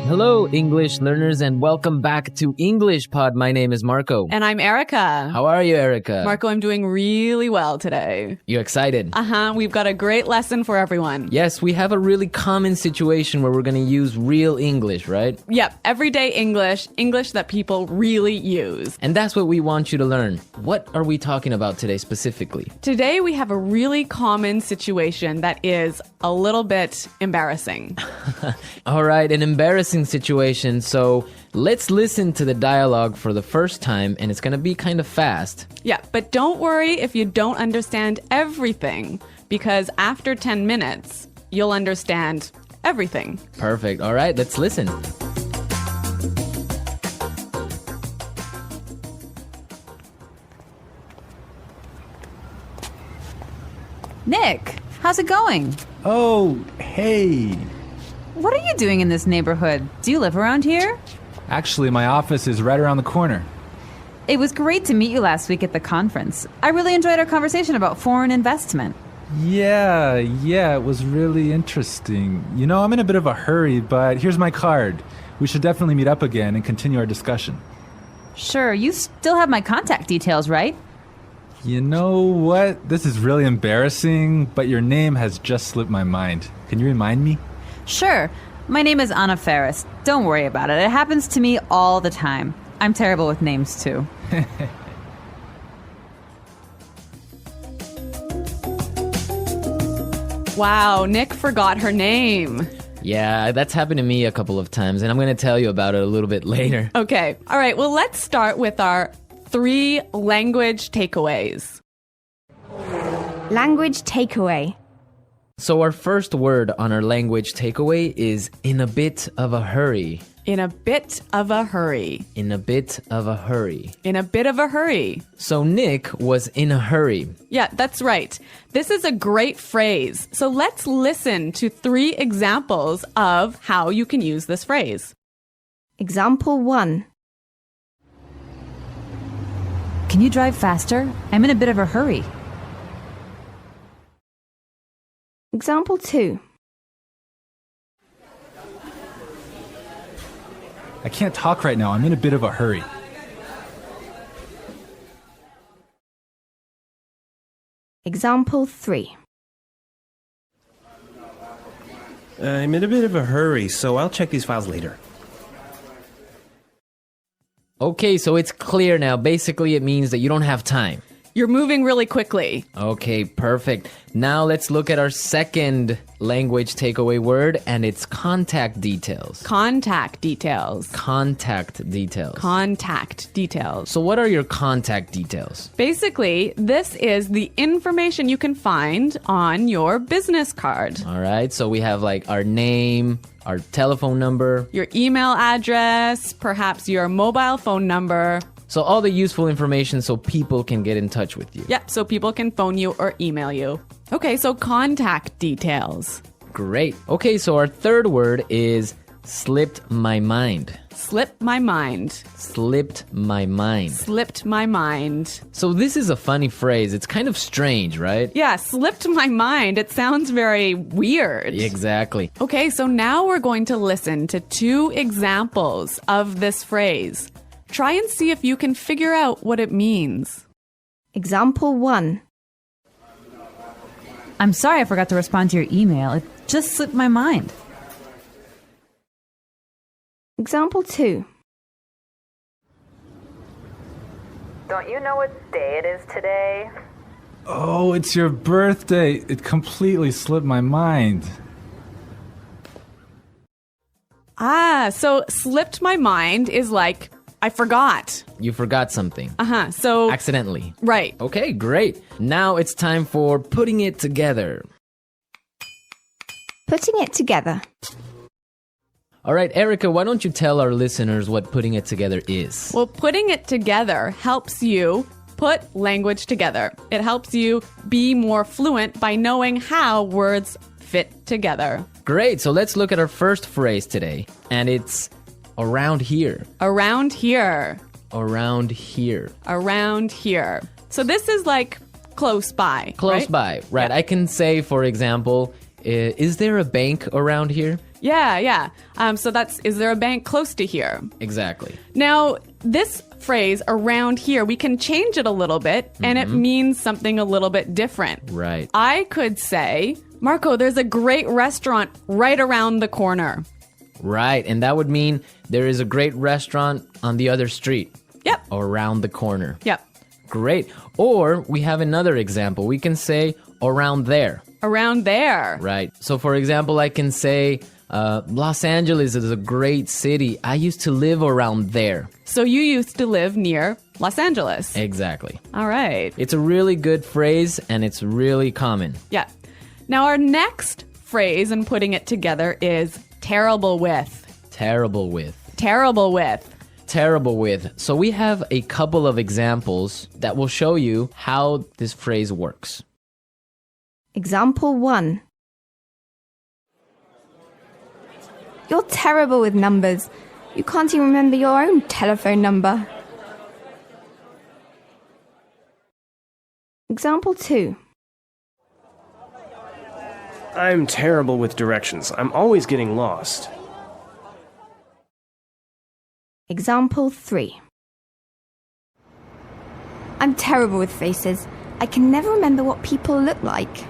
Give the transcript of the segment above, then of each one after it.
Hello, English learners, and welcome back to English Pod. My name is Marco. And I'm Erica. How are you, Erica? Marco, I'm doing really well today. You excited? We've got a great lesson for everyone. Yes, we have a really common situation where we're going to use real English, right? Yep, everyday English, English that people really use. And that's what we want you to learn. What are we talking about today specifically? Today we have a really common situation that is a little bit embarrassing. All right, an embarrassing situation. So let's listen to the dialogue for the first time, and it's going to be kind of fast. Yeah, but don't worry if you don't understand everything, because after 10 minutes, you'll understand everything. Perfect. All right, let's listen. Nick, how's it going? Oh, hey. What are you doing in this neighborhood? Do you live around here? Actually, my office is right around the corner. It was great to meet you last week at the conference. I really enjoyed our conversation about foreign investment. Yeah, it was really interesting. You know, I'm in a bit of a hurry, but here's my card. We should definitely meet up again and continue our discussion. Sure, you still have my contact details, right? You know what? This is really embarrassing, but your name has just slipped my mind. Can you remind me? Sure. My name is Anna Ferris. Don't worry about it. It happens to me all the time. I'm terrible with names, too. Wow, Nick forgot her name. Yeah, that's happened to me a couple of times, and I'm going to tell you about it a little bit later. Okay, all right, well, let's start with our 3 language takeaways. Language takeaway. So our first word on our language takeaway is in a bit of a hurry. In a bit of a hurry. In a bit of a hurry. In a bit of a hurry. So Nick was in a hurry. Yeah, that's right. This is a great phrase. So let's listen to 3 examples of how you can use this phrase. Example 1. Can you drive faster? I'm in a bit of a hurry. Example 2. I can't talk right now. I'm in a bit of a hurry. Example 3. I'm in a bit of a hurry, so I'll check these files later. Okay, so it's clear now. Basically, it means that you don't have time. You're moving really quickly. Okay, perfect. Now let's look at our second language takeaway word, and it's contact details. Contact details. Contact details. Contact details. So what are your contact details? Basically, this is the information you can find on your business card. All right, so we have like our name, our telephone number, Your email address, perhaps your mobile phone number. so all the useful information so people can get in touch with you. Yep, so people can phone you or email you. Okay, so contact details. Great. Okay, so our third word is slipped my mind. Slipped my mind. Slipped my mind. Slipped my mind. So this is a funny phrase. It's kind of strange, right? Yeah, slipped my mind. It sounds very weird. Exactly. Okay, so now we're going to listen to 2 examples of this phrase. Try and see if you can figure out what it means. Example 1. I'm sorry I forgot to respond to your email. It just slipped my mind. Example 2. Don't you know what day it is today? Oh, it's your birthday. It completely slipped my mind. So slipped my mind is like, I forgot. You forgot something. So, Accidentally. right. Okay, great. Now it's time for putting it together. Putting it together. All right, Erica, why don't you tell our listeners what putting it together is? Well, putting it together helps you put language together. It helps you be more fluent by knowing how words fit together. Great, so let's look at our first phrase today, and it's around here. Around here. Around here. Around here. So this is like close by. Close right? by, right? Yeah. I can say, for example, Is there a bank around here? Yeah. So that's, is there a bank close to here? Exactly. Now, this phrase around here, we can change it a little bit and it means something a little bit different. Right. I could say, Marco, there's a great restaurant right around the corner. Right. And that would mean there is a great restaurant on the other street. Yep. Or around the corner. Yep. Great. Or we have another example. We can say around there. Around there. Right. So, for example, I can say Los Angeles is a great city. I used to live around there. So you used to live near Los Angeles. Exactly. All right. It's a really good phrase and it's really common. Yeah. Now, our next phrase and putting it together is terrible with. Terrible with. Terrible with. Terrible with. So we have a couple of examples that will show you how this phrase works. Example 1. You're terrible with numbers. You can't even remember your own telephone number. Example 2. I'm terrible with directions. I'm always getting lost. Example 3. I'm terrible with faces. I can never remember what people look like.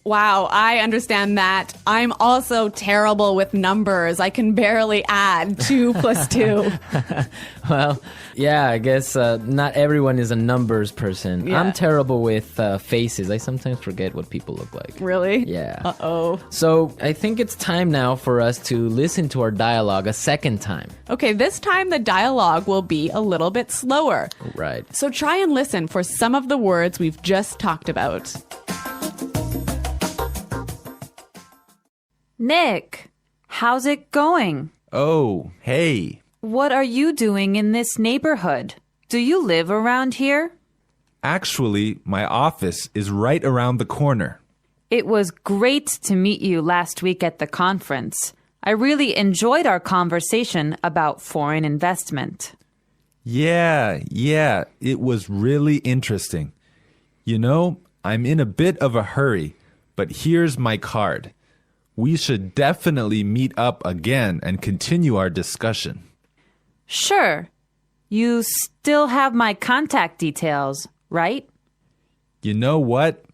Wow, I understand that. I'm also terrible with numbers. I can barely add 2 plus 2. Well, yeah, I guess not everyone is a numbers person. Yeah. I'm terrible with faces. I sometimes forget what people look like. Really? Yeah. Uh-oh. So I think it's time now for us to listen to our dialogue a second time. Okay, this time the dialogue will be a little bit slower. Right. So try and listen for some of the words we've just talked about. Nick, how's it going? Oh, hey. What are you doing in this neighborhood? Do you live around here? Actually, my office is right around the corner. It was great to meet you last week at the conference. I really enjoyed our conversation about foreign investment. Yeah, it was really interesting. You know, I'm in a bit of a hurry, but here's my card. We should definitely meet up again and continue our discussion. Sure. You still have my contact details, right? You know what?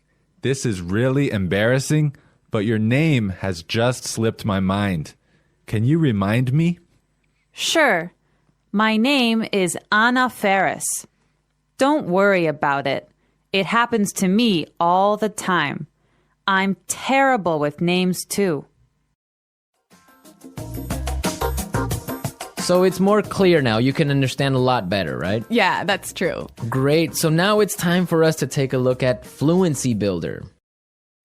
This is really embarrassing, but your name has just slipped my mind. Can you remind me? Sure. My name is Anna Ferris. Don't worry about it. It happens to me all the time. I'm terrible with names, too. So it's more clear now. You can understand a lot better, right? Yeah, that's true. Great. So now it's time for us to take a look at Fluency Builder.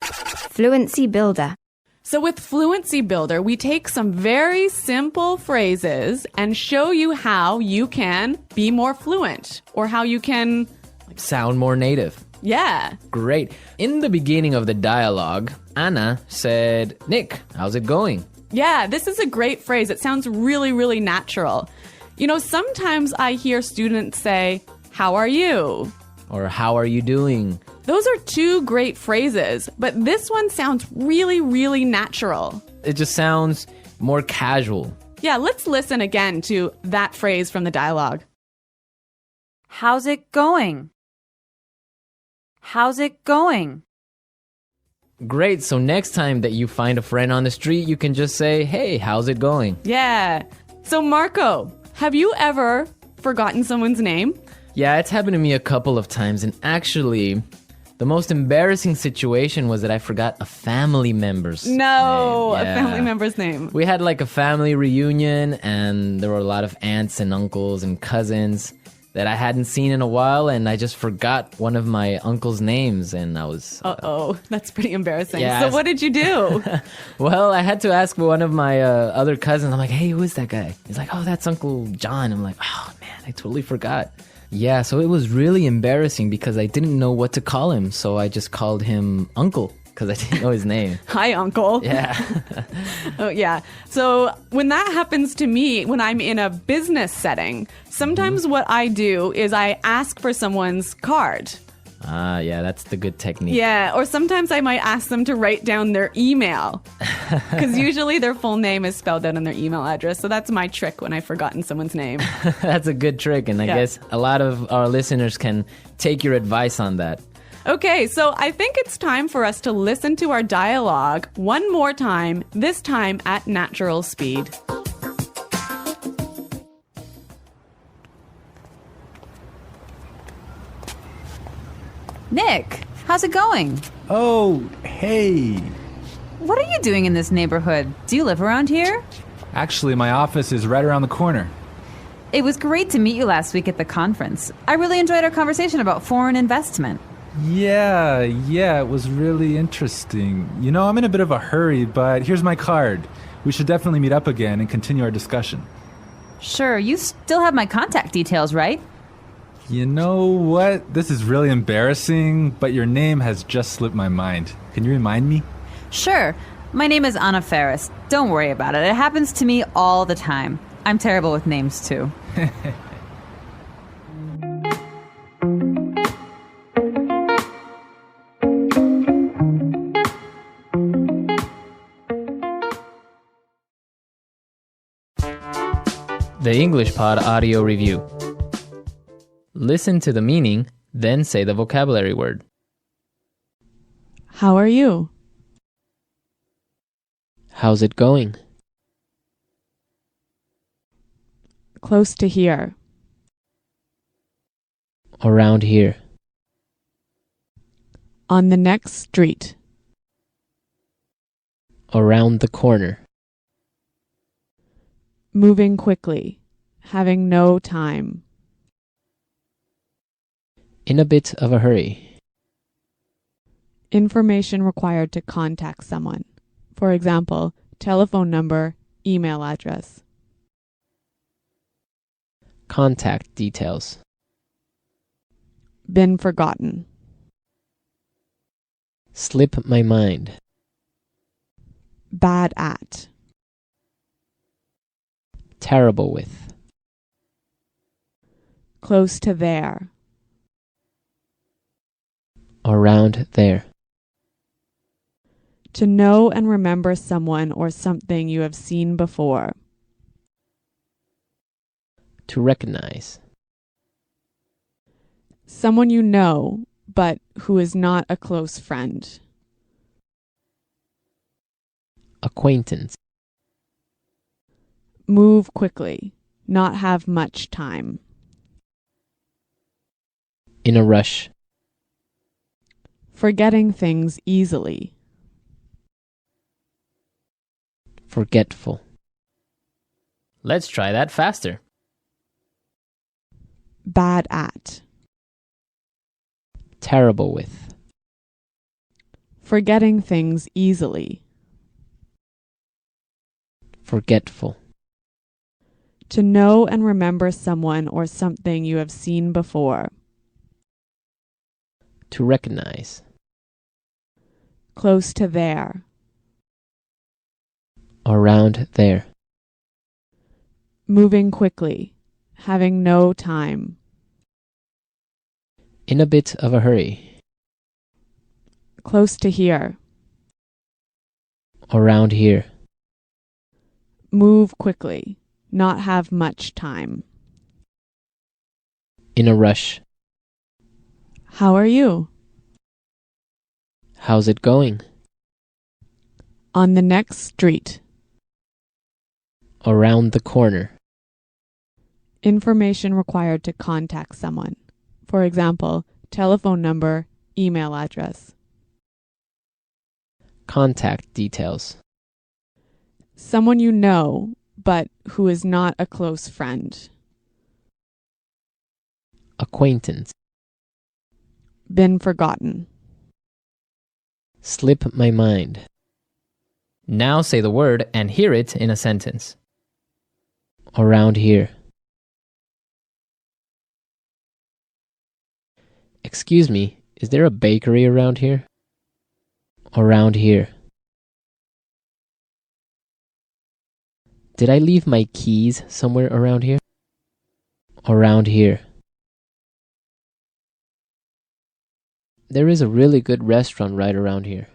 Fluency Builder. So with Fluency Builder, we take some very simple phrases and show you how you can be more fluent or how you can, Sound more native. yeah. Great. In the beginning of the dialogue, Anna said, Nick, how's it going? Yeah, this is a great phrase. It sounds really, really natural. You know, sometimes I hear students say, how are you? Or how are you doing? Those are 2 great phrases, but this one sounds really, really natural. It just sounds more casual. Yeah, let's listen again to that phrase from the dialogue. How's it going? How's it going? Great. So next time that you find a friend on the street, you can just say, hey, how's it going? Yeah. So Marco, have you ever forgotten someone's name? Yeah, it's happened to me a couple of times. And actually, the most embarrassing situation was that I forgot a family member's name. No, a Yeah. family member's name. We had like a family reunion and there were a lot of aunts and uncles and cousins that I hadn't seen in a while, and I just forgot one of my uncle's names, and I was... Uh-oh, that's pretty embarrassing. Yeah, So what did you do? Well, I had to ask one of my other cousins. I'm like, hey, who is that guy? He's like, oh, that's Uncle John. I'm like, oh, man, I totally forgot. Yeah, so it was really embarrassing because I didn't know what to call him, so I just called him Uncle because I didn't know his name. Hi, Uncle. Yeah. Oh, yeah. So when that happens to me, when I'm in a business setting, sometimes what I do is I ask for someone's card. Ah, yeah, that's the good technique. Yeah, or sometimes I might ask them to write down their email. Because usually their full name is spelled out on their email address. So that's my trick when I've forgotten someone's name. That's a good trick, and I guess a lot of our listeners can take your advice on that. Okay, so I think it's time for us to listen to our dialogue one more time, this time at natural speed. Nick, how's it going? Oh, hey. What are you doing in this neighborhood? Do you live around here? Actually, my office is right around the corner. It was great to meet you last week at the conference. I really enjoyed our conversation about foreign investment. Yeah, it was really interesting. You know, I'm in a bit of a hurry, but here's my card. We should definitely meet up again and continue our discussion. Sure, you still have my contact details, right? You know what? This is really embarrassing, but your name has just slipped my mind. Can you remind me? Sure. My name is Anna Ferris. Don't worry about it. It happens to me all the time. I'm terrible with names, too. The English Pod Audio Review. Listen to the meaning, then say the vocabulary word. How are you? How's it going? Close to here. Around here. On the next street. Around the corner. Moving quickly. Having no time. In a bit of a hurry. Information required to contact someone. For example, telephone number, email address. Contact details. Been forgotten. Slip my mind. Bad at. Terrible with. Close to there. Around there. To know and remember someone or something you have seen before. To recognize. Someone you know, but who is not a close friend. Acquaintance. Move quickly. Not have much time. In a rush. Forgetting things easily. Forgetful. Let's try that faster. Bad at. Terrible with. Forgetting things easily. Forgetful. To know and remember someone or something you have seen before. To recognize. Close to there. Around there. Moving quickly. Having no time. In a bit of a hurry. Close to here. Around here. Move quickly. Not have much time. In a rush. How are you? How's it going? On the next street. Around the corner. Information required to contact someone. For example, telephone number, email address. Contact details. Someone you know, but who is not a close friend. Acquaintance. Been forgotten. Slip my mind. Now say the word and hear it in a sentence. Around here. Excuse me, is there a bakery around here? Around here. Did I leave my keys somewhere around here? Around here. There is a really good restaurant right around here.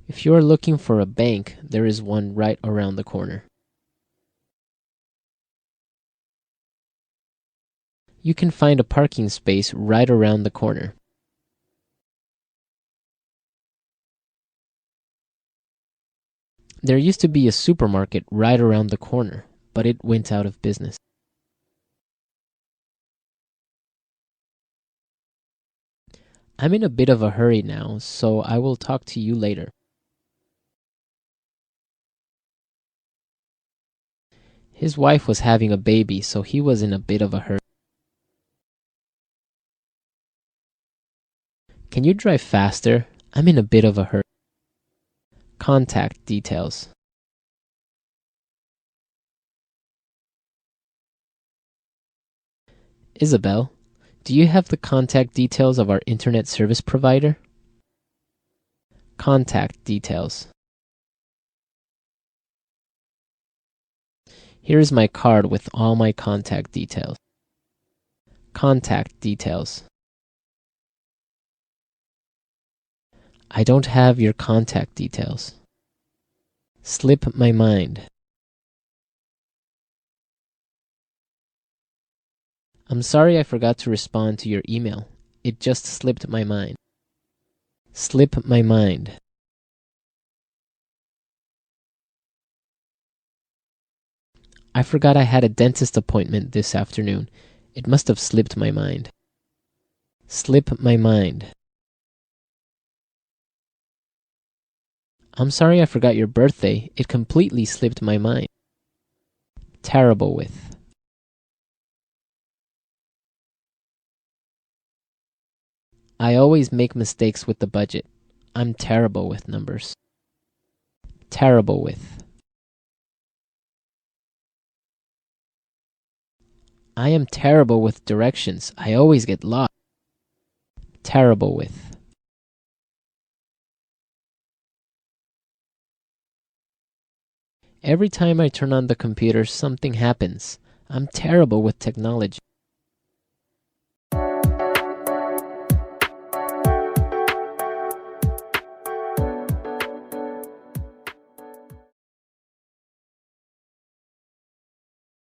If you are looking for a bank, there is one right around the corner. You can find a parking space right around the corner. There used to be a supermarket right around the corner, but it went out of business. I'm in a bit of a hurry now, so I will talk to you later. His wife was having a baby, so he was in a bit of a hurry. Can you drive faster? I'm in a bit of a hurry. Contact details. Isabel, do you have the contact details of our internet service provider? Contact details. Here is my card with all my contact details. Contact details. I don't have your contact details. Slip my mind. I'm sorry I forgot to respond to your email. It just slipped my mind. Slip my mind. I forgot I had a dentist appointment this afternoon. It must have slipped my mind. Slip my mind. I'm sorry I forgot your birthday. It completely slipped my mind. Terrible with. I always make mistakes with the budget. I'm terrible with numbers. Terrible with. I am terrible with directions. I always get lost. Terrible with. Every time I turn on the computer, something happens. I'm terrible with technology.